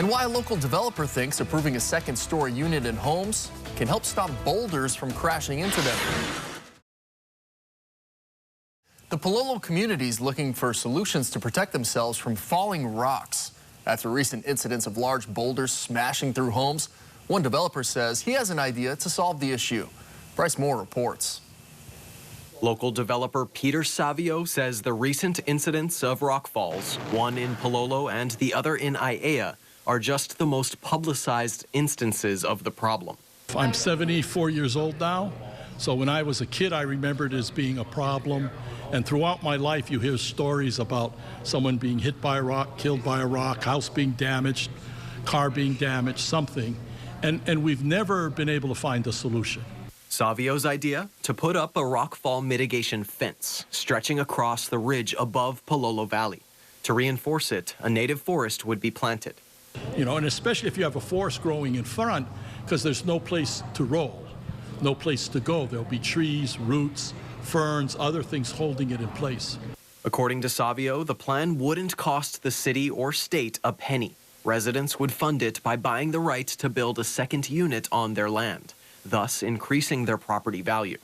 And why a local developer thinks approving a second-story unit in homes can help stop boulders from crashing into them. The Pololo community is looking for solutions to protect themselves from falling rocks. After recent incidents of large boulders smashing through homes, one developer says he has an idea to solve the issue. Bryce Moore reports. Local developer Peter Savio says the recent incidents of rockfalls, one in Pololo and the other in Aiea, are just the most publicized instances of the problem. I'm 74 years old now, so when I was a kid, I remember it as being a problem. And throughout my life, you hear stories about someone being hit by a rock, killed by a rock, house being damaged, car being damaged, something. And we've never been able to find a solution. Savio's idea? To put up a rockfall mitigation fence stretching across the ridge above Pololo Valley. To reinforce it, a native forest would be planted. You know, and especially if you have a forest growing in front, because there's no place to roll, no place to go. There'll be trees, roots, ferns, other things holding it in place. According to Savio, the plan wouldn't cost the city or state a penny. Residents would fund it by buying the right to build a second unit on their land, thus increasing their property value.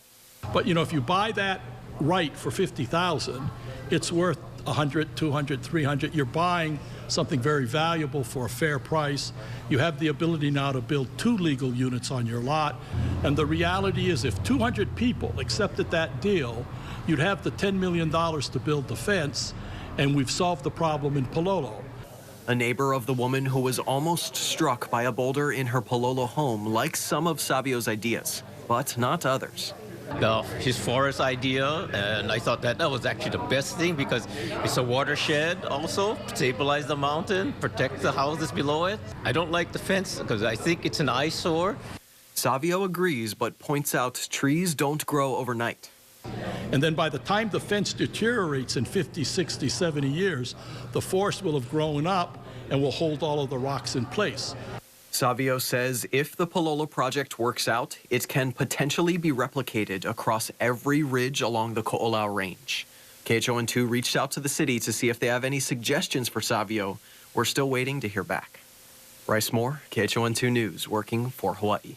But, you know, if you buy that right for $50,000, it's worth 100, 200, 300. You're buying something very valuable for a fair price. You have the ability now to build 2 legal units on your lot. And the reality is if 200 people accepted that deal, you'd have the $10 million to build the fence, and we've solved the problem in Pololo. A neighbor of the woman who was almost struck by a boulder in her Pololo home likes some of Savio's ideas, but not others. His forest idea, and I thought that was actually the best thing because it's a watershed also, stabilize the mountain, protect the houses below it. I don't like the fence because I think it's an eyesore. Savio agrees, but points out trees don't grow overnight. And then by the time the fence deteriorates in 50, 60, 70 years, the forest will have grown up and will hold all of the rocks in place. Savio says if the Pololo project works out, it can potentially be replicated across every ridge along the Ko'olau Range. KHON2 reached out to the city to see if they have any suggestions for Savio. We're still waiting to hear back. Bryce Moore, KHON2 News, working for Hawaii.